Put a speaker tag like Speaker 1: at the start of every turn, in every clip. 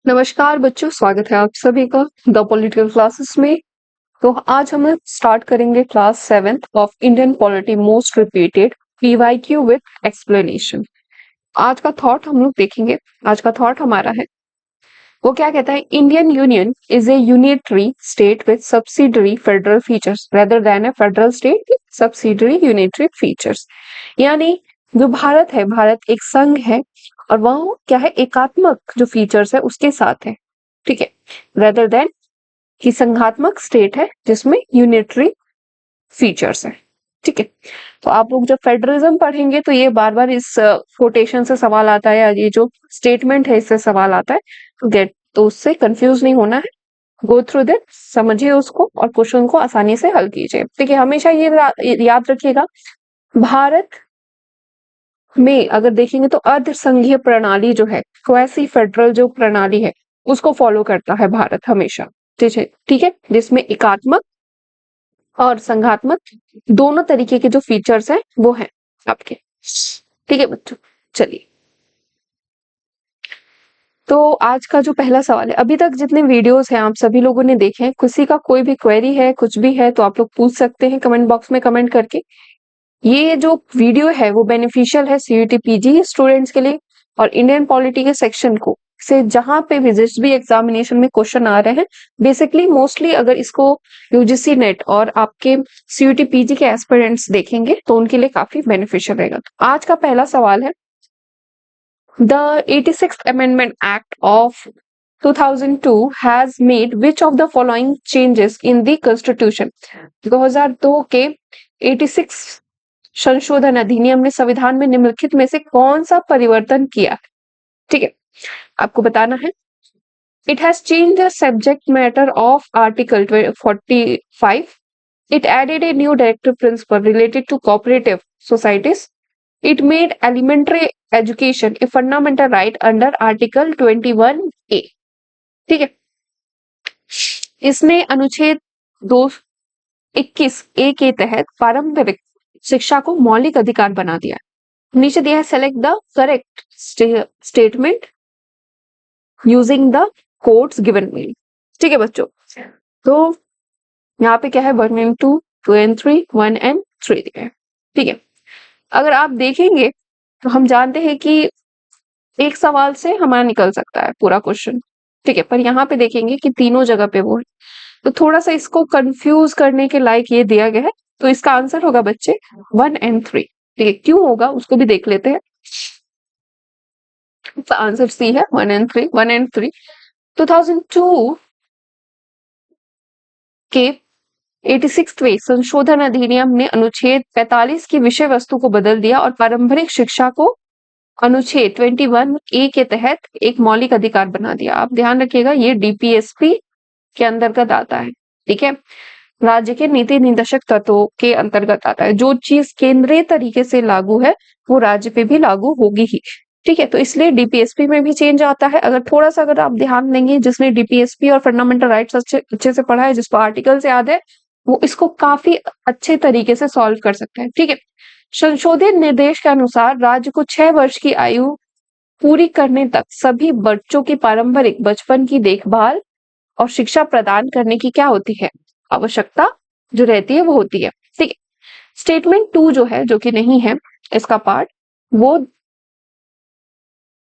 Speaker 1: नमस्कार बच्चों, स्वागत है आप सभी का द पॉलिटिकल क्लासेस में। तो आज हम स्टार्ट करेंगे class 7th of Indian polity most repeated PYQ with explanation. आज का थॉट हम लोग देखेंगे। आज का थॉट हमारा है, वो क्या कहता है, Indian union is a unitary state with subsidiary federal features rather than A federal state with subsidiary unitary features. यानी जो भारत है, भारत एक संघ है और वह क्या है, एकात्मक जो फीचर्स है उसके साथ है। ठीक है, रेदर देन कि संघात्मक स्टेट है जिसमें यूनिटरी फीचर्स है। ठीक है, तो आप लोग जब फेडरलिज्म पढ़ेंगे तो ये बार बार इस कोटेशन से सवाल आता है, या ये जो स्टेटमेंट है इससे सवाल आता है, तो उससे कंफ्यूज नहीं होना है। गो थ्रू दैट, समझिए उसको और क्वेश्चन को आसानी से हल कीजिए। ठीक है, हमेशा ये याद रखिएगा, भारत में अगर देखेंगे तो अर्ध संघीय प्रणाली जो है, क्वासी फेडरल जो प्रणाली है, उसको फॉलो करता है भारत हमेशा। ठीक है, जिसमें एकात्मक और संघात्मक दोनों तरीके के जो फीचर्स हैं वो हैं आपके। ठीक है बच्चों, चलिए। तो आज का जो पहला सवाल है, अभी तक जितने वीडियोस हैं आप सभी लोगों ने देखे हैं, किसी का कोई भी क्वेरी है, कुछ भी है तो आप लोग पूछ सकते हैं कमेंट बॉक्स में कमेंट करके। ये जो वीडियो है वो बेनिफिशियल है सीयूटी पीजी स्टूडेंट्स के लिए और इंडियन पॉलिटी के सेक्शन को से जहां पे भी जिस भी एग्जामिनेशन में क्वेश्चन आ रहे हैं, बेसिकली मोस्टली अगर इसको यूजीसी नेट और आपके सीयूटी पीजी के एस्पिरेंट्स देखेंगे तो उनके लिए काफी बेनिफिशियल रहेगा। तो आज का पहला सवाल है, the 86th Amendment Act of 2002 has made which of the following changes in the Constitution? 2002 के 86 संशोधन अधिनियम ने संविधान में निम्नलिखित में से कौन सा परिवर्तन किया? ठीक है, आपको बताना है। It has changed the subject matter of Article 45. It added a new directive principle related to cooperative societies. It made elementary education a fundamental right under Article 21A. ठीक है, इसने अनुच्छेद 221A के तहत पारंपरिक शिक्षा को मौलिक अधिकार बना दिया। नीचे दिया है, select the correct statement using the codes given me. ठीक है बच्चों, तो यहाँ पे क्या है, 1 and 2, 2 and 3, 1 and 3 दिया है। ठीक है, अगर आप देखेंगे तो हम जानते हैं कि एक सवाल से हमारा निकल सकता है पूरा क्वेश्चन। ठीक है, पर यहाँ पे देखेंगे कि तीनों जगह पे वो है, तो थोड़ा सा इसको कंफ्यूज करने के लायक ये दिया गया है। तो इसका आंसर होगा बच्चे 1 and 3। ठीक है, क्यों होगा उसको भी देख लेते हैं। आंसर सी है 1 and 3। 1 and 3 2002 के 86वें संशोधन अधिनियम ने अनुच्छेद 45 की विषय वस्तु को बदल दिया और पारंपरिक शिक्षा को अनुच्छेद 21A के तहत एक मौलिक अधिकार बना दिया। आप ध्यान रखिएगा, ये डीपीएसपी के अंतर्गत आता है। ठीक है, राज्य के नीति निर्देशक तत्वों के अंतर्गत आता है। जो चीज केंद्रीय तरीके से लागू है वो राज्य पे भी लागू होगी ही। ठीक है, तो इसलिए डीपीएसपी में भी चेंज आता है। अगर आप ध्यान देंगे, जिसने डीपीएसपी और फंडामेंटल राइट्स अच्छे से पढ़ा है, जिसको आर्टिकल से याद है, वो इसको काफी अच्छे तरीके से सॉल्व कर सकता है। ठीक है, संशोधित निर्देश के अनुसार राज्य को 6 वर्ष की आयु पूरी करने तक सभी बच्चों की पारंपरिक बचपन की देखभाल और शिक्षा प्रदान करने की क्या होती है, आवश्यकता जो रहती है वो होती है। ठीक है, स्टेटमेंट 2 जो है, जो कि नहीं है इसका पार्ट, वो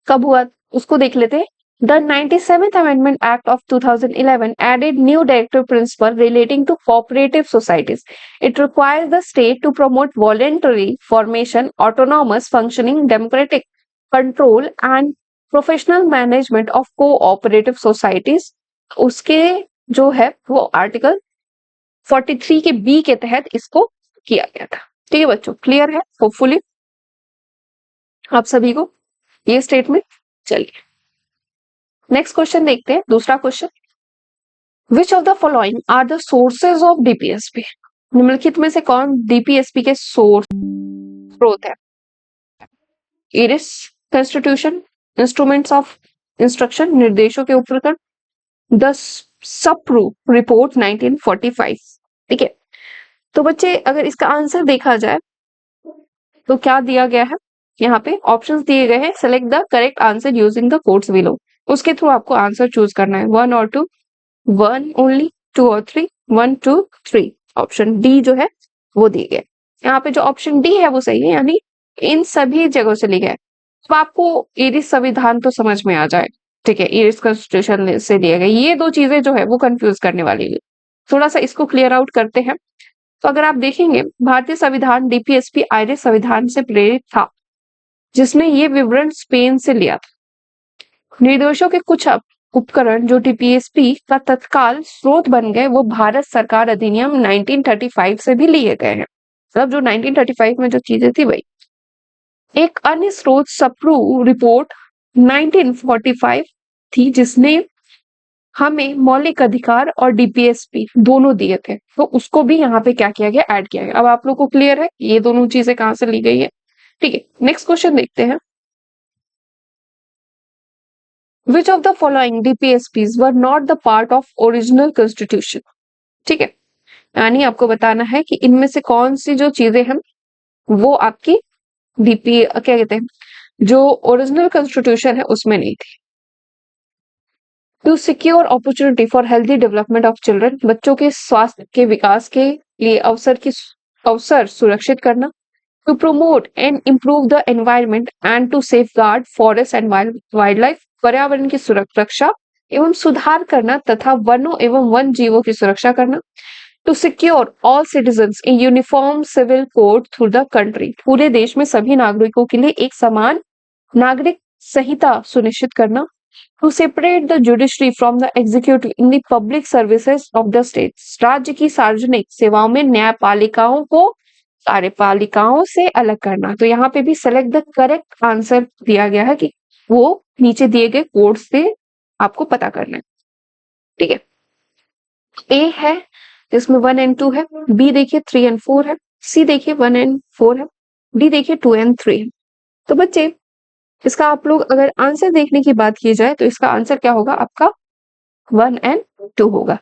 Speaker 1: कब हुआ उसको देख लेते हैं। The 97th Amendment Act of 2011 added new directive principle relating to cooperative societies. It requires the state to promote voluntary formation, autonomous functioning, democratic control and professional management of cooperative societies. उसके जो है वो article 43 के B के तहत इसको किया गया था। ठीक है बच्चों, क्लियर है होपफुली आप सभी को ये स्टेटमेंट। चलिए नेक्स्ट क्वेश्चन देखते हैं, दूसरा question. Which of the following are the sources of DPSP? निम्नलिखित में से कौन डीपीएसपी के सोर्स स्रोत है? Irish constitution, instruments of instruction, निर्देशों के उपकरण, द सप्रू रिपोर्ट 1945। ठीक है, तो बच्चे अगर इसका आंसर देखा जाए तो क्या दिया गया है, यहाँ पे ऑप्शंस दिए गए हैं, select the correct answer using the codes below. उसके थ्रू आपको आंसर चूज करना है, 1 और 2, 1 ओनली, 2 और 3, 1 2 3। ऑप्शन डी जो है वो दी गई। यहाँ पे जो ऑप्शन डी है वो सही है, यानी इन सभी जगहों से लिखा है। तो आपको ईरिस संविधान तो समझ में आ जाए, ठीक है, ईरिस कॉन्स्टिट्यूशन से लिए गए ये दो चीजें जो है वो कंफ्यूज करने वाली है। थोड़ा सा इसको क्लियर आउट करते हैं। तो अगर आप देखेंगे भारतीय संविधान डीपीएसपी आयरिश संविधान से प्रेरित था, जिसने ये विवरण स्पेन से लिया था। निर्देशों के कुछ उपकरण जो टीपीएसपी का तत्काल स्रोत बन गए वो भारत सरकार अधिनियम 1935 से भी लिए गए हैं। मतलब जो 1935 में जो चीजें थी वही। एक अन्य स्रोत सप्रू रिपोर्ट 1945 थी, जिसने हमें मौलिक अधिकार और डीपीएसपी दोनों दिए थे, तो उसको भी यहाँ पे क्या किया गया, ऐड किया गया। अब आप लोग को क्लियर है ये दोनों चीजें कहाँ से ली गई है। ठीक है, नेक्स्ट क्वेश्चन देखते हैं। Which of the following DPSPs were not the part of original constitution? ठीक है, यानी आपको बताना है कि इनमें से कौन सी जो चीजें हैं वो आपकी डीपी क्या कहते हैं, जो ओरिजिनल कॉन्स्टिट्यूशन है उसमें नहीं थी। To secure opportunity for healthy development of children, बच्चों के स्वास्थ्य के विकास के लिए अवसर सुरक्षित करना। To promote and improve the environment and to safeguard forest and wild life, पर्यावरण की सुरक्षा एवं सुधार करना तथा वनों एवं वन जीवों की सुरक्षा करना। To secure all citizens in uniform civil code through the country, पूरे देश में सभी नागरिकों के लिए एक समान नागरिक संहिता सुनिश्चित करना। To separate the judiciary from the executive in the public services of the state, राज्य की सार्वजनिक सेवाओं में न्यायपालिकाओं को कार्यपालिकाओं से अलग करना। तो यहाँ पे भी सेलेक्ट द करेक्ट आंसर दिया गया है कि वो नीचे दिए गए कोड से आपको पता करना है। ठीक है, ए है जिसमें 1 एंड 2 है, बी देखिए 3 एंड 4 है, सी देखिए 1 एंड 4 है, डी देखिए 2 एंड 3 है। तो बच्चे इसका आप लोग अगर आंसर देखने की बात की जाए तो इसका आंसर क्या होगा, आपका 1 एंड 2 होगा।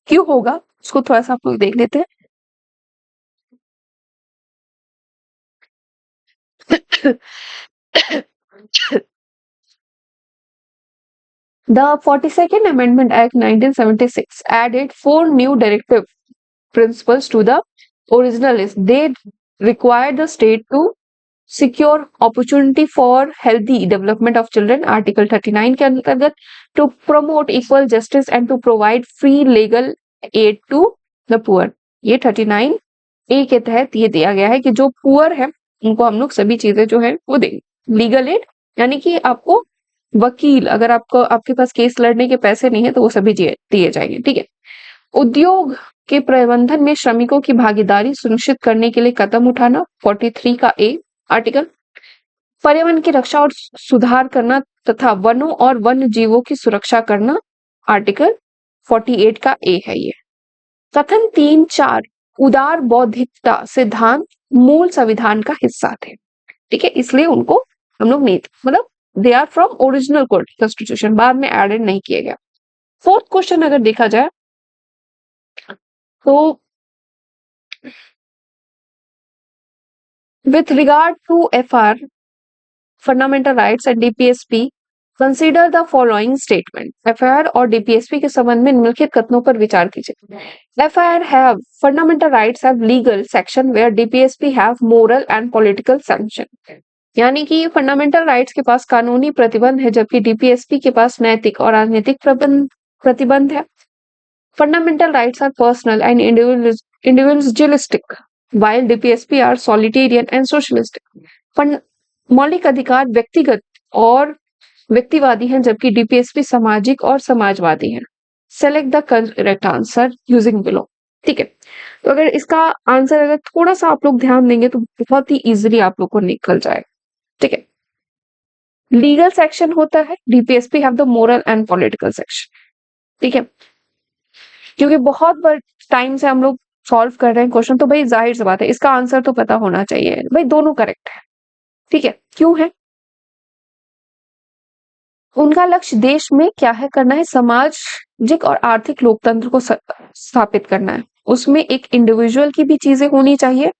Speaker 1: क्यों होगा उसको थोड़ा सा आप लोग देख लेते हैं। The 42nd Amendment Act 1976 added 4 new directive principles to the original list. They required the state to secure opportunity for healthy development of children, Article 39 के अंतर्गत, to promote equal justice and to provide free legal aid to the poor। ये 39 ए के तहत ये दिया गया है कि जो पुअर है उनको हम लोग सभी चीजें जो है वो देंगे। लीगल एड यानी कि आपको वकील, अगर आपके पास केस लड़ने के पैसे नहीं है तो वो सभी दिए जाएंगे। ठीक है, उद्योग के प्रबंधन में श्रमिकों की भागीदारी सुनिश्चित करने के लिए कदम उठाना, 43 का ए आर्टिकल। पर्यावरण की रक्षा और सुधार करना तथा वनों और वन्य जीवों की सुरक्षा करना, आर्टिकल 48 का ए है ये। कथन 3 4 उदार बौद्धिकता सिद्धांत मूल संविधान का हिस्सा थे। ठीक है, इसलिए उनको हम लोग नहीं, मतलब they are from original constitution, बाद में एडेड नहीं किया गया। फोर्थ क्वेश्चन अगर देखा जाए तो with regard to FR fundamental rights and DPSP consider the following statement. FIR और डीपीएसपी के संबंध में निम्नलिखित कथनों पर विचार कीजिए। FIR have fundamental rights have legal section where DPSP have moral and political sanction, यानी कि फंडामेंटल राइट्स के पास कानूनी प्रतिबंध है जबकि डीपीएसपी के पास नैतिक और राजनीतिक प्रतिबंध है। Fundamental rights are personal and individualistic while DPSP are solitarian and socialistic। मौलिक अधिकार व्यक्तिगत और व्यक्तिवादी हैं जबकि डीपीएसपी सामाजिक और समाजवादी हैं। Select the correct answer using below. ठीक है, तो अगर इसका आंसर अगर थोड़ा सा आप लोग ध्यान देंगे तो बहुत ही इजीली आप लोग को निकल जाएगा। ठीक है, लीगल सेक्शन होता है, DPSP have the moral and political section. ठीक है, क्योंकि बहुत बार टाइम से हम लोग सॉल्व कर रहे हैं क्वेश्चन, तो भाई जाहिर सी बात है इसका आंसर तो पता होना चाहिए भाई, दोनों करेक्ट है। ठीक है, क्यों है, उनका लक्ष्य देश में क्या है करना है, सामाजिक और आर्थिक लोकतंत्र को स्थापित करना है। उसमें एक इंडिविजुअल की भी चीजें होनी चाहिए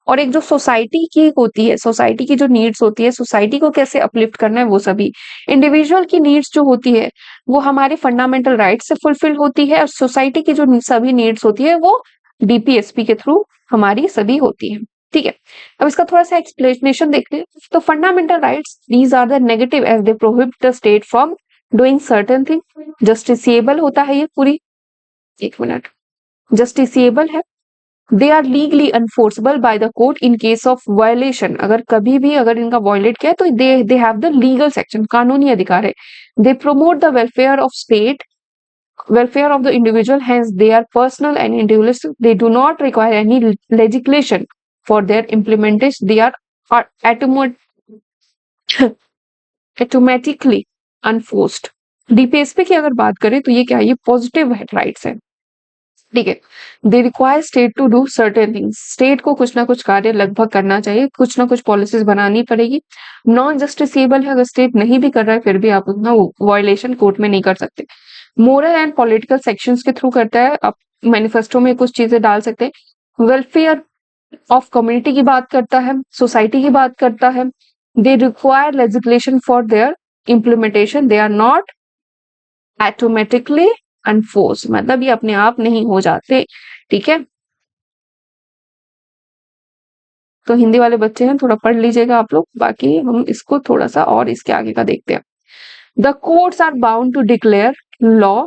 Speaker 1: और एक जो सोसाइटी की होती है, सोसाइटी की जो नीड्स होती है, सोसाइटी को कैसे अपलिफ्ट करना है वो सभी। इंडिविजुअल की नीड्स जो होती है वो हमारे फंडामेंटल राइट्स से फुलफिल होती है, और सोसाइटी की जो सभी नीड्स होती है वो डीपीएसपी के थ्रू हमारी सभी होती है। ठीक है, अब इसका थोड़ा सा एक्सप्लेनेशन देखते हैं। तो fundamental rights these are the negative as they prohibit the state from doing certain thing. Justiciable होता है ये पूरी, एक मिनट, जस्टिसिएबल है। They are legally unenforceable by the court in case of violation. अगर कभी भी अगर इनका वायलेट किया तो they have the legal section, कानूनी अधिकार है। They promote the welfare of state, welfare of the individual, hence they are personal and individualistic. They do not require any legislation for their implementation. They are automatically unforced. DPSP की अगर बात करें तो ये क्या है, ये पॉजिटिव राइट्स है। ठीक है, they require state to do certain things. State को कुछ ना कुछ कार्य लगभग करना चाहिए, कुछ ना कुछ पॉलिसीज बनानी पड़ेगी। नॉन जस्टिसेबल है, अगर स्टेट नहीं भी कर रहा है फिर भी आप उतना वायलेशन कोर्ट में नहीं कर सकते। मोरल एंड पॉलिटिकल सेक्शंस के थ्रू करता है, आप मैनिफेस्टो में कुछ चीजें डाल सकते हैं। वेलफेयर ऑफ कम्युनिटी की बात करता है, सोसाइटी की बात करता है। They require legislation for their implementation, they are not automatically enforce, मतलब ये अपने आप नहीं हो जाते। ठीक है, तो हिंदी वाले बच्चे हैं थोड़ा पढ़ लीजिएगा आप लोग, बाकी हम इसको थोड़ा सा और इसके आगे का देखते हैं। The courts are bound to declare law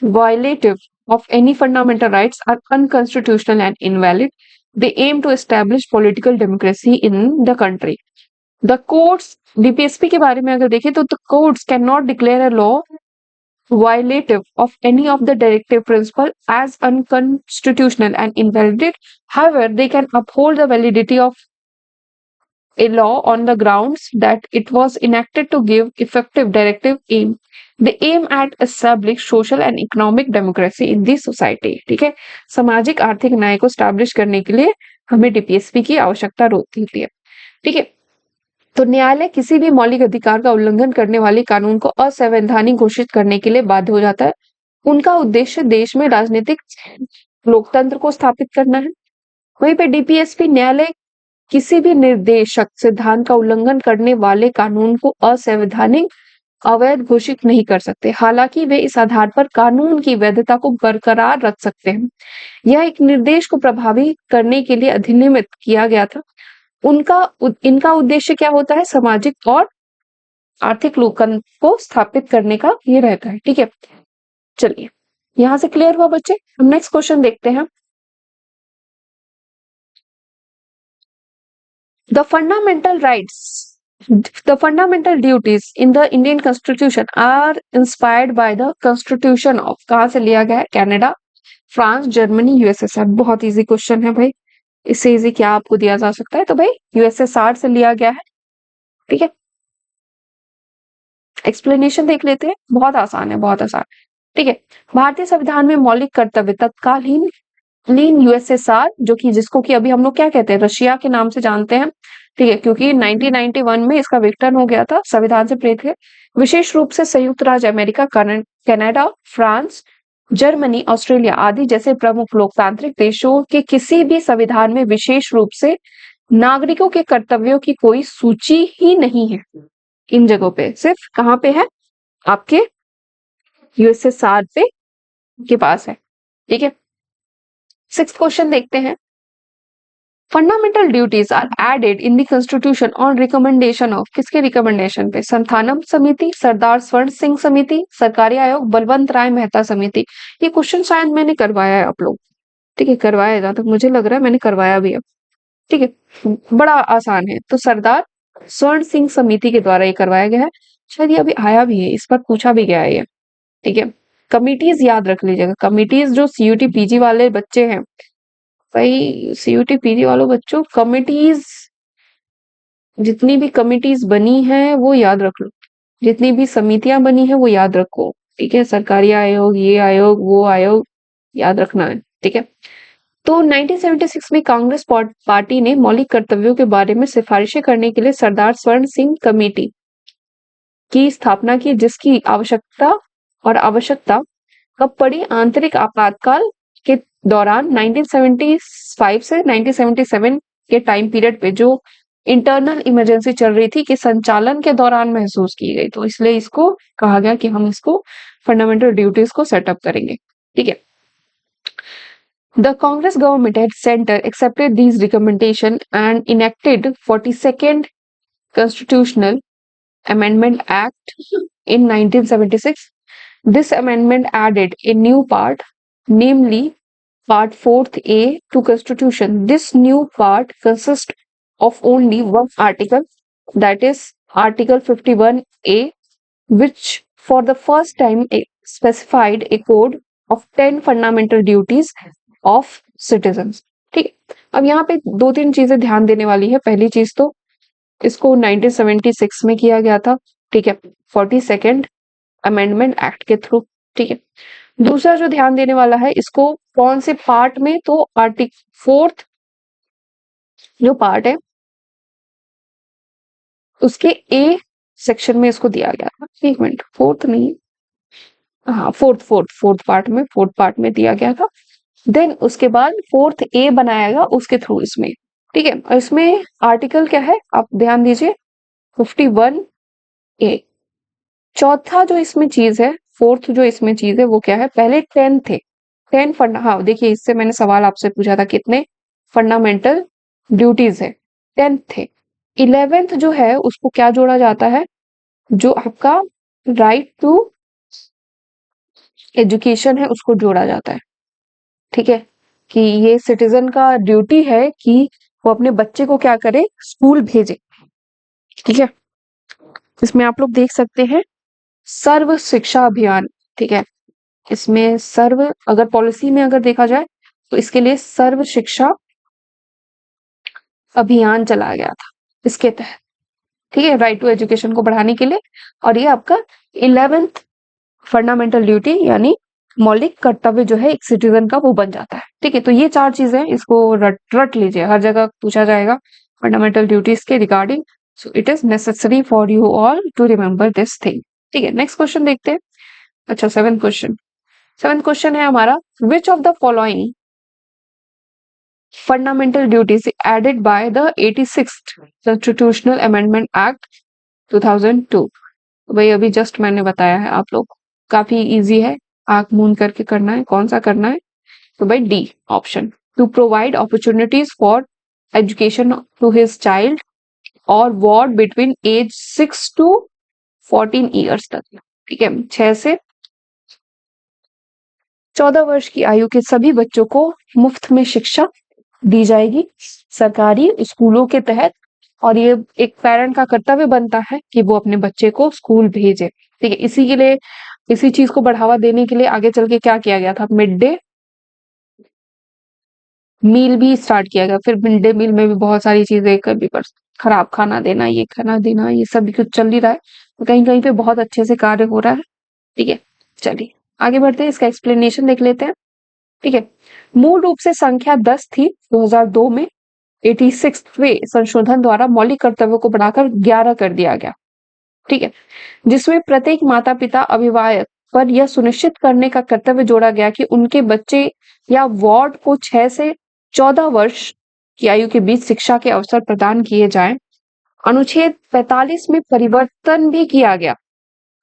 Speaker 1: violative of any fundamental rights are unconstitutional and invalid. They aim to establish political democracy in the country. The courts, DPSP के बारे में अगर देखें तो the courts cannot declare a law violative of any of the directive principle as unconstitutional and invalid. However, they can uphold the validity of a law on the grounds that it was enacted to give effective directive aim. They aim at establish social and economic democracy in the society. ठीक है, सामाजिक आर्थिक न्याय को establish करने के लिए हमें डीपीएसपी की आवश्यकता होती है। ठीक है, तो न्यायालय किसी भी मौलिक अधिकार का उल्लंघन करने वाले कानून को असंवैधानिक घोषित करने के लिए बाध्य हो जाता है। उनका उद्देश्य देश में राजनीतिक लोकतंत्र को स्थापित करना है। वहीं पे डीपीएसपी न्यायालय किसी भी निर्देशक सिद्धांत का उल्लंघन करने वाले कानून को असंवैधानिक अवैध घोषित नहीं कर सकते, हालांकि वे इस आधार पर कानून की वैधता को बरकरार रख सकते हैं। यह एक निर्देश को प्रभावी करने के लिए अधिनियमित किया गया था। इनका उद्देश्य क्या होता है, सामाजिक और आर्थिक लोकतंत्र को स्थापित करने का ये रहता है। ठीक है, चलिए यहां से क्लियर हुआ बच्चे। हम नेक्स्ट क्वेश्चन देखते हैं। The fundamental rights, the fundamental duties in the Indian Constitution are inspired by the Constitution of, कहाँ से लिया गया है, कनाडा, फ्रांस, जर्मनी, यूएसएसआर। बहुत इजी क्वेश्चन है भाई, इससे इजी क्या आपको दिया जा सकता है, तो भाई यूएसएसआर से लिया गया है। ठीक है, एक्सप्लेनेशन देख लेते हैं, बहुत आसान है, बहुत आसान। ठीक है, भारतीय संविधान में मौलिक कर्तव्य तत्कालीन यूएसएसआर, जो कि जिसको कि अभी हम लोग क्या कहते हैं, रशिया के नाम से जानते हैं। ठीक है, क्योंकि 1991 में इसका विघटन हो गया था, संविधान से प्रेरित है। विशेष रूप से संयुक्त राज्य America, Canada, France, Germany, Australia आदि जैसे प्रमुख लोकतांत्रिक देशों के किसी भी संविधान में विशेष रूप से नागरिकों के कर्तव्यों की कोई सूची ही नहीं है। इन जगहों पे सिर्फ कहाँ पे है, आपके यूएसएसआर पे के पास है। ठीक है, सिक्स्थ क्वेश्चन देखते हैं। Fundamental duties are added in the constitution on recommendation of, किसके रिकमेंडेशन पे, संथानम समिति, सरदार स्वर्ण सिंह समिति, सरकारी आयोग, बलवंत राय मेहता समिति। ये क्वेश्चन शायद मैंने करवाया है आप लोग। ठीक है, करवाया, जहां तक मुझे लग रहा है मैंने करवाया भी है। ठीक है, बड़ा आसान है, तो सरदार स्वर्ण सिंह समिति के द्वारा ये करवाया गया है। शायद ये अभी आया भी है, इस पर पूछा भी गया है ये। ठीक है, कमिटीज याद रख लीजिएगा, कमिटीज जो सीयूटी पीजी वाले बच्चे हैं, भाई सीयूटी पीजी वालों बच्चों, कमिटीज जितनी भी कमिटीज बनी है वो याद रख लो, जितनी भी समितियां बनी है वो याद रखो। ठीक है, सरकारी आयोग, ये आयोग, वो आयोग, याद रखना है। ठीक है, तो 1976 में कांग्रेस पार्टी ने मौलिक कर्तव्यों के बारे में सिफारिशें करने के लिए सरदार स्वर्ण सिंह कमेटी की स्थापना की, जिसकी आवश्यकता कब पड़ी, आंतरिक आपातकाल के दौरान 1975 से 1977 के टाइम पीरियड पे जो इंटरनल इमरजेंसी चल रही थी कि संचालन के दौरान महसूस की गई, तो इसलिए इसको कहा गया कि हम इसको फंडामेंटल ड्यूटीज को सेटअप करेंगे। ठीक है, the Congress government at centre accepted these recommendation and enacted 42nd Constitutional Amendment Act in 1976. This amendment added a new part, namely Part 4th A to Constitution. This new part consists of only one article, that is Article 51A, which for the first time specified a code of 10 fundamental duties of citizens. ठीक है, अब यहाँ पे दो तीन चीजें ध्यान देने वाली है। पहली चीज तो इसको 1976 में किया गया था, ठीक है, 42nd अमेंडमेंट एक्ट के थ्रू। ठीक है, दूसरा जो ध्यान देने वाला है, इसको कौन से पार्ट में, तो आर्टिकल 4th जो पार्ट है उसके ए सेक्शन में इसको दिया गया था। एक मिनट, फोर्थ नहीं, हाँ फोर्थ पार्ट में दिया गया था। देन उसके बाद 4th ए बनाया गया उसके थ्रू इसमें। ठीक है, और इसमें आर्टिकल क्या है आप ध्यान दीजिए, 51 ए। चौथा जो इसमें चीज है, फोर्थ जो इसमें चीज है वो क्या है, पहले 10 थे, 10 फंडा, हाँ देखिए इससे मैंने सवाल आपसे पूछा था कितने फंडामेंटल ड्यूटीज है, 10 थे। 11th जो है उसको क्या जोड़ा जाता है, जो आपका राइट टू एजुकेशन है उसको जोड़ा जाता है। ठीक है, कि ये सिटीजन का ड्यूटी है कि वो अपने बच्चे को क्या करे, स्कूल भेजे। ठीक है, इसमें आप लोग देख सकते हैं सर्व शिक्षा अभियान। ठीक है, इसमें सर्व, अगर पॉलिसी में अगर देखा जाए तो इसके लिए सर्व शिक्षा अभियान चलाया गया था इसके तहत। ठीक है, राइट टू एजुकेशन को बढ़ाने के लिए। और ये आपका 11th फंडामेंटल ड्यूटी यानी मौलिक कर्तव्य जो है एक सिटीजन का वो बन जाता है। ठीक है, तो ये चार चीजें इसको रट लीजिए, हर जगह पूछा जाएगा फंडामेंटल ड्यूटीज के regarding, so it is necessary for you all to remember this thing. ठीक है, नेक्स्ट क्वेश्चन देखते हैं। अच्छा, सेवेंथ क्वेश्चन है हमारा, विच of the following fundamental duties added by the 86th Constitutional Amendment Act 2002। भाई अभी जस्ट मैंने बताया है, आप लोग काफी इजी है, आंख मूंद करके करना है। कौन सा करना है, तो भाई D option, to provide opportunities for education to his child और ward between age 6 to 14 years तक। ठीक है, 6 से 14 वर्ष की आयु के सभी बच्चों को मुफ्त में शिक्षा दी जाएगी सरकारी स्कूलों के तहत, और ये एक पेरेंट का कर्तव्य बनता है कि वो अपने बच्चे को स्कूल भेजे। ठीक है, इसी के लिए, इसी चीज को बढ़ावा देने के लिए आगे चल के क्या किया गया था, मिड डे मील भी स्टार्ट किया गया। फिर मिड डे मील में भी बहुत सारी चीजें, कभी पर खराब खाना देना, ये खाना देना, ये सब भी कुछ चल ही रहा है, तो कहीं कहीं पे बहुत अच्छे से कार्य हो रहा है। ठीक है, चलिए आगे बढ़ते हैं, इसका एक्सप्लेनेशन देख लेते हैं। ठीक है, मूल रूप से संख्या 10 थी 2002 में 86वें संशोधन द्वारा मौलिक कर्तव्यों को बढ़ाकर 11 कर दिया गया। ठीक है, जिसमें प्रत्येक माता पिता अभिभावक पर यह सुनिश्चित करने का कर्तव्य जोड़ा गया कि उनके बच्चे या वार्ड को 6 से 14 वर्ष की आयु के बीच शिक्षा के अवसर प्रदान किए जाएं। अनुच्छेद 45 में परिवर्तन भी किया गया,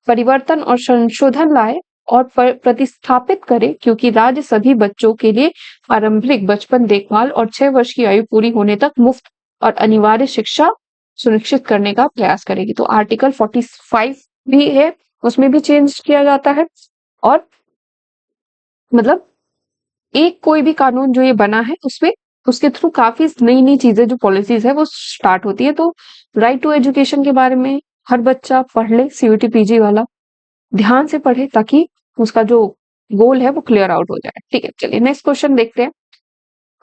Speaker 1: परिवर्तन और संशोधन लाए और प्रतिस्थापित करे, क्योंकि राज्य सभी बच्चों के लिए पारंपरिक बचपन देखभाल और 6 वर्ष की आयु पूरी होने तक मुफ्त और अनिवार्य शिक्षा सुनिश्चित करने का प्रयास करेगी। तो आर्टिकल 45 भी है, उसमें भी चेंज किया जाता है, और मतलब एक कोई भी कानून जो ये बना है उसमें, उसके थ्रू काफी नई नई चीजें जो पॉलिसीज है वो स्टार्ट होती है। तो राइट टू एजुकेशन के बारे में हर बच्चा पढ़ ले, सीयूटी पीजी वाला ध्यान से पढ़े, ताकि उसका जो गोल है वो क्लियर आउट हो जाए। ठीक है, चलिए नेक्स्ट क्वेश्चन देखते हैं।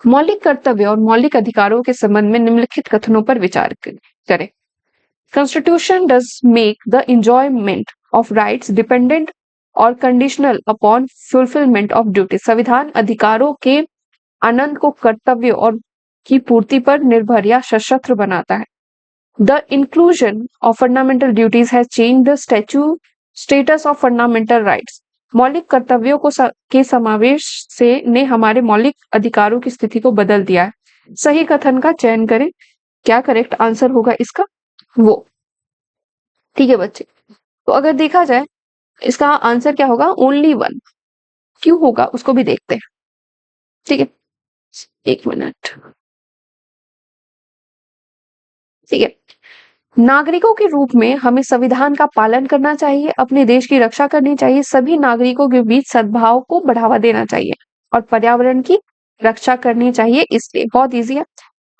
Speaker 1: मौलिक कर्तव्य और मौलिक अधिकारों के संबंध में निम्नलिखित कथनों पर विचार करें। Constitution does make the enjoyment of rights dependent or conditional upon fulfillment of duties। संविधान अधिकारों के आनंद को कर्तव्य और की पूर्ति पर निर्भर या सशस्त्र बनाता है। The inclusion of fundamental duties has changed the status of fundamental rights। मौलिक कर्तव्यों के समावेश से ने हमारे मौलिक अधिकारों की स्थिति को बदल दिया है। सही कथन का चयन करें। क्या करेक्ट आंसर होगा इसका? वो। ठीक है बच्चे, तो अगर देखा जाए इसका आंसर क्या होगा? Only one. क्यों होगा उसको भी देखते हैं। ठीक है, एक मिनट। ठीक है, नागरिकों के रूप में हमें संविधान का पालन करना चाहिए, अपने देश की रक्षा करनी चाहिए, सभी नागरिकों के बीच सद्भाव को बढ़ावा देना चाहिए और पर्यावरण की रक्षा करनी चाहिए। इसलिए बहुत इजी है।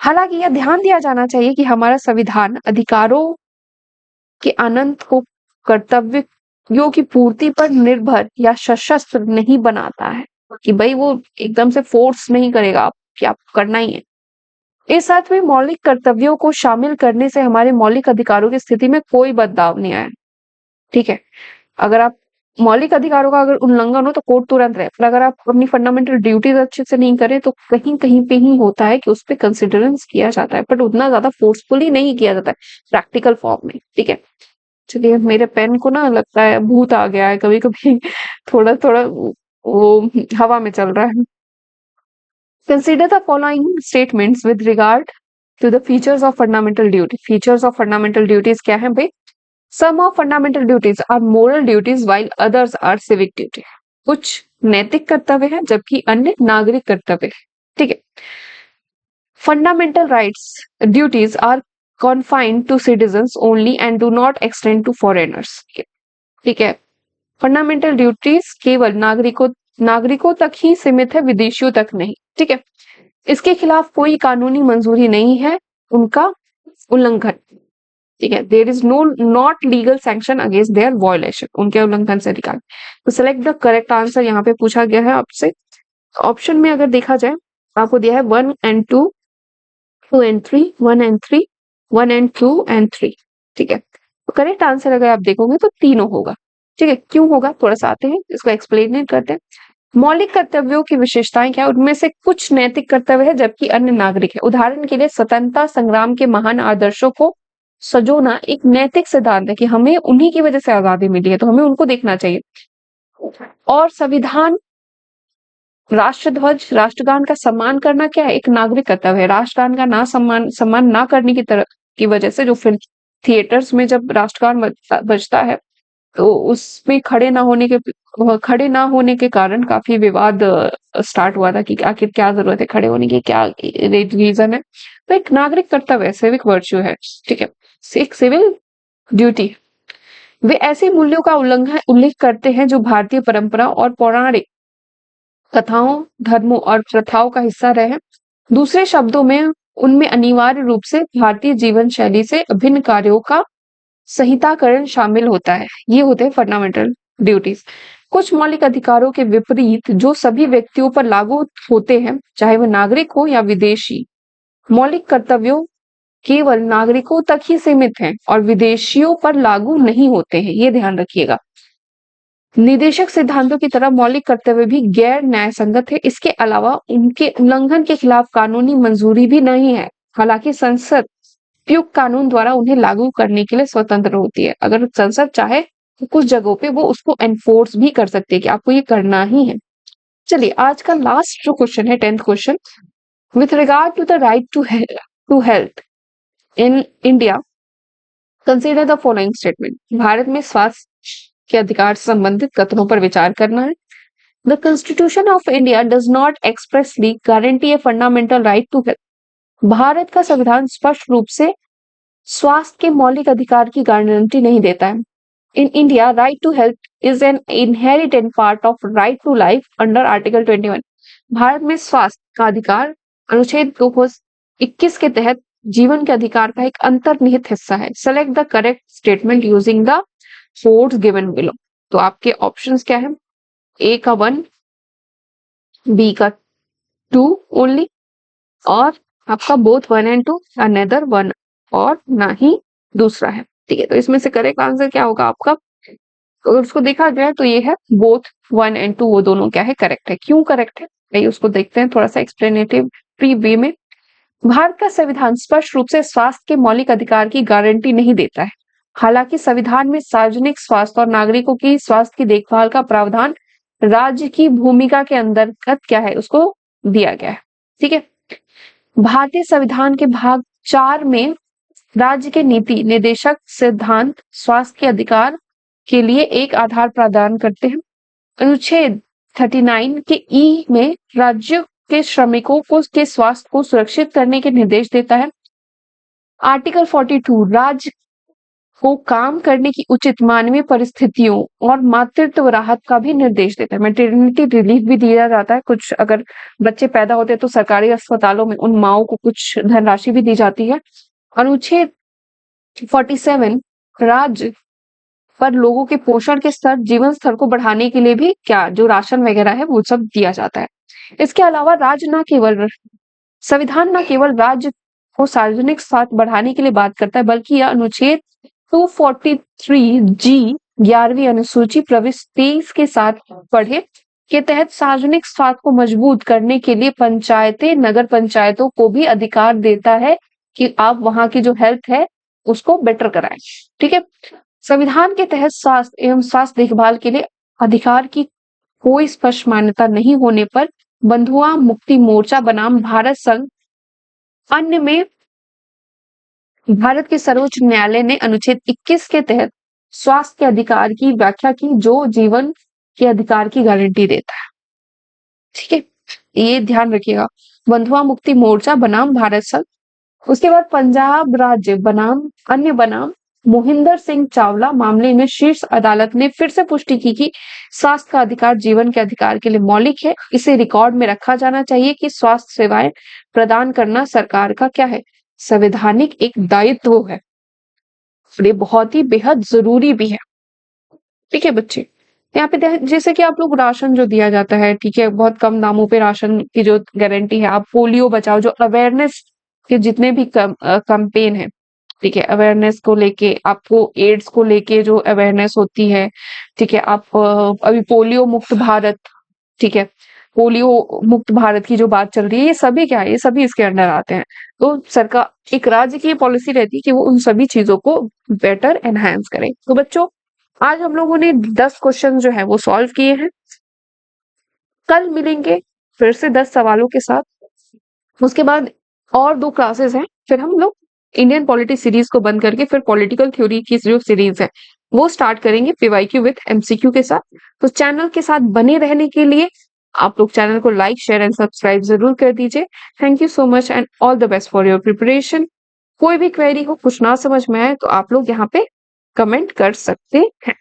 Speaker 1: हालांकि यह ध्यान दिया जाना चाहिए कि हमारा संविधान अधिकारों के अनंत को कर्तव्यों की पूर्ति पर निर्भर या सशस्त्र नहीं बनाता है, कि भाई वो एकदम से फोर्स नहीं करेगा आप कि आप करना ही है। इस अर्थ में मौलिक कर्तव्यों को शामिल करने से हमारे मौलिक अधिकारों की स्थिति में कोई बदलाव नहीं आया। ठीक है, अगर आप मौलिक अधिकारों का अगर उल्लंघन हो तो कोर्ट तुरंत रहे, पर अगर आप अपनी फंडामेंटल ड्यूटीज अच्छे से नहीं करें तो कहीं कहीं पे ही होता है कि उस पर कंसिडरेंस किया जाता है, बट उतना ज्यादा फोर्सफुली नहीं किया जाता है प्रैक्टिकल फॉर्म में। ठीक है, चलिए मेरे पेन को ना लगता है भूत आ गया है कभी कभी थोड़ा थोड़ा वो हवा में चल रहा है। Consider the following statements with regard to the features of fundamental duty. Features of fundamental duties क्या है भाई? Some of fundamental duties are moral duties while others are civic duty. कुछ नैतिक कर्तव्य हैं जबकि अन्य नागरिक कर्तव्य हैं। ठीक है, fundamental rights duties are confined to citizens only and do not extend to foreigners. ठीक है, फंडामेंटल ड्यूटीज केवल नागरिकों तक ही सीमित है, विदेशियों तक नहीं। ठीक है, इसके खिलाफ कोई कानूनी मंजूरी नहीं है उनका उल्लंघन। ठीक है, there is no not legal sanction against their violation, उनके उल्लंघन से अधिकार। तो सेलेक्ट द करेक्ट आंसर यहाँ पे पूछा गया है आपसे। ऑप्शन में अगर देखा जाए आपको दिया है 1 and 2, 2 and 3, 1 and 3, 1 and 2 and 3। ठीक है, तो करेक्ट आंसर अगर आप देखोगे तो तीनों होगा। ठीक है, क्यों होगा थोड़ा सा आते हैं, इसको एक्सप्लेन करते हैं। मौलिक कर्तव्यों की विशेषताएं क्या है? उनमें से कुछ नैतिक कर्तव्य है जबकि अन्य नागरिक है। उदाहरण के लिए स्वतंत्रता संग्राम के महान आदर्शों को सजोना एक नैतिक सिद्धांत है कि हमें उन्हीं की वजह से आजादी मिली है, तो हमें उनको देखना चाहिए। और संविधान, राष्ट्रध्वज, राष्ट्रगान का सम्मान करना क्या है? एक नागरिक कर्तव्य है। राष्ट्रगान का ना सम्मान ना करने की वजह से जो फिल्म थिएटर्स में जब राष्ट्रगान बजता है तो उसमें खड़े ना होने के कारण काफी विवाद स्टार्ट हुआ था कि आखिर क्या जरूरत है खड़े होने की, क्या रीजन है। तो एक नागरिक कर्तव्य है, सिविक वर्च्यू है। ठीक है, एक सिविल ड्यूटी। वे ऐसे मूल्यों का उल्लेख करते हैं जो भारतीय परंपरा और पौराणिक कथाओं, धर्मों और प्रथाओं का हिस्सा रहे हैं। दूसरे शब्दों में उनमें अनिवार्य रूप से भारतीय जीवन शैली से अभिन्न कार्यों का संहिताकरण शामिल होता है। ये होते हैं फंडामेंटल ड्यूटीज। कुछ मौलिक अधिकारों के विपरीत जो सभी व्यक्तियों पर लागू होते हैं, चाहे वह नागरिक हो या विदेशी। मौलिक कर्तव्यों केवल नागरिकों तक ही सीमित हैं और विदेशियों पर लागू नहीं होते हैं, ये ध्यान रखिएगा। निदेशक सिद्धांतों की तरह मौलिक कर्तव्य भी गैर न्यायसंगत है। इसके अलावा उनके उल्लंघन के खिलाफ कानूनी मंजूरी भी नहीं है। हालांकि संसद उपयुक्त कानून द्वारा उन्हें लागू करने के लिए स्वतंत्र होती है। अगर संसद चाहे तो कुछ जगहों पे वो उसको एनफोर्स भी कर सकती है कि आपको ये करना ही है। चलिए आज का लास्ट जो क्वेश्चन है, 10th question, with regard to the right to health in India consider the following statement. Bharat में स्वास्थ्य के अधिकार से संबंधित कथनों पर विचार करना है। The constitution of India does not expressly guarantee a fundamental right to health. Bharat का संविधान स्पष्ट रूप से स्वास्थ्य के मौलिक अधिकार की गारंटी नहीं देता है। In India, right to health is an inherent part of right to life under article 21। Bharat में स्वास्थ्य का अधिकार अनुच्छेद 221 के तहत जीवन के अधिकार का एक अंतर्निहित हिस्सा है। Select the correct statement using the codes given below. तो आपके ऑप्शंस क्या है? ए का 1, बी का 2 ओनली, और आपका बोथ 1 and 2, अनदर 1 और ना ही दूसरा है। ठीक है, तो इसमें से करेक्ट आंसर क्या होगा आपका? अगर उसको देखा जाए तो ये है बोथ 1 and 2, वो दोनों क्या है? करेक्ट है। क्यों करेक्ट है भाई उसको देखते हैं थोड़ा सा एक्सप्लेनेटिव वे में। भारत का संविधान स्पष्ट रूप से स्वास्थ्य के मौलिक अधिकार की गारंटी नहीं देता है। हालांकि संविधान में सार्वजनिक स्वास्थ्य और नागरिकों की स्वास्थ्य की देखभाल का प्रावधान राज्य की भूमिका के अंतर्गत क्या है उसको दिया गया है। ठीक है, भारतीय संविधान के भाग 4 में राज्य के नीति निर्देशक सिद्धांत स्वास्थ्य के अधिकार के लिए एक आधार प्रदान करते हैं। अनुच्छेद 39 के ई में राज्य के श्रमिकों को के स्वास्थ्य को सुरक्षित करने के निर्देश देता है। आर्टिकल 42 राज्य को काम करने की उचित मानवीय परिस्थितियों और मातृत्व राहत का भी निर्देश देता है। मैटरनिटी रिलीफ भी दिया जाता है। कुछ अगर बच्चे पैदा होते हैं तो सरकारी अस्पतालों में उन माओं को कुछ धनराशि भी दी जाती है। अनुच्छेद 47 राज्य पर लोगों के पोषण के स्तर जीवन स्तर को बढ़ाने के लिए भी क्या जो राशन वगैरह है वो सब दिया जाता है। इसके अलावा राज्य न केवल संविधान न केवल राज्य को सार्वजनिक स्वास्थ्य बढ़ाने के लिए बात करता है बल्कि यह अनुच्छेद 243 जी 11वीं अनुसूची प्रविष्टि 23 के साथ पढ़े के तहत सार्वजनिक स्वास्थ्य को मजबूत करने के लिए पंचायतें नगर पंचायतों को भी अधिकार देता है कि आप वहां की जो हेल्थ है उसको बेटर कराएं। ठीक है, संविधान के तहत स्वास्थ्य एवं स्वास्थ्य देखभाल के लिए अधिकार की कोई स्पष्ट मान्यता नहीं होने पर बंधुआ मुक्ति मोर्चा बनाम भारत संघ अन्य में भारत के सर्वोच्च न्यायालय ने अनुच्छेद 21 के तहत स्वास्थ्य के अधिकार की व्याख्या की जो जीवन के अधिकार की गारंटी देता है। ठीक है, ये ध्यान रखिएगा, बंधुआ मुक्ति मोर्चा बनाम भारत संघ। उसके बाद पंजाब राज्य बनाम अन्य बनाम मोहिंदर सिंह चावला मामले में शीर्ष अदालत ने फिर से पुष्टि की कि स्वास्थ्य का अधिकार जीवन के अधिकार के लिए मौलिक है। इसे रिकॉर्ड में रखा जाना चाहिए कि स्वास्थ्य सेवाएं प्रदान करना सरकार का क्या है, संवैधानिक एक दायित्व है। ये बहुत ही बेहद जरूरी भी है। ठीक है बच्चे, यहाँ पे जैसे कि आप लोग राशन जो दिया जाता है, ठीक है, बहुत कम दामों पे राशन की जो गारंटी है, आप पोलियो बचाओ जो अवेयरनेस के जितने भी कैंपेन है, ठीक है, अवेयरनेस को लेके आपको एड्स को लेके जो अवेयरनेस होती है, ठीक है, आप अभी पोलियो मुक्त भारत, ठीक है, पोलियो मुक्त भारत की जो बात चल रही है, ये सभी क्या है, ये सभी इसके अंडर आते हैं। तो सरकार एक राज्य की पॉलिसी रहती है कि वो उन सभी चीजों को बेटर एनहांस करे। तो बच्चों आज हम लोगों ने 10 क्वेश्चन जो है वो सॉल्व किए हैं। कल मिलेंगे फिर से 10 सवालों के साथ। उसके बाद और 2 क्लासेस हैं, फिर हम लोग इंडियन पॉलिटी सीरीज को बंद करके फिर पॉलिटिकल थ्योरी की जो सीरीज है वो स्टार्ट करेंगे पीवाईक्यू विद एमसीक्यू के साथ। तो चैनल के साथ बने रहने के लिए आप लोग चैनल को लाइक शेयर एंड सब्सक्राइब जरूर कर दीजिए। Thank you so much and all the best for your preparation. कोई भी क्वेरी हो, कुछ ना समझ में आए तो आप लोग यहाँ पे कमेंट कर सकते हैं।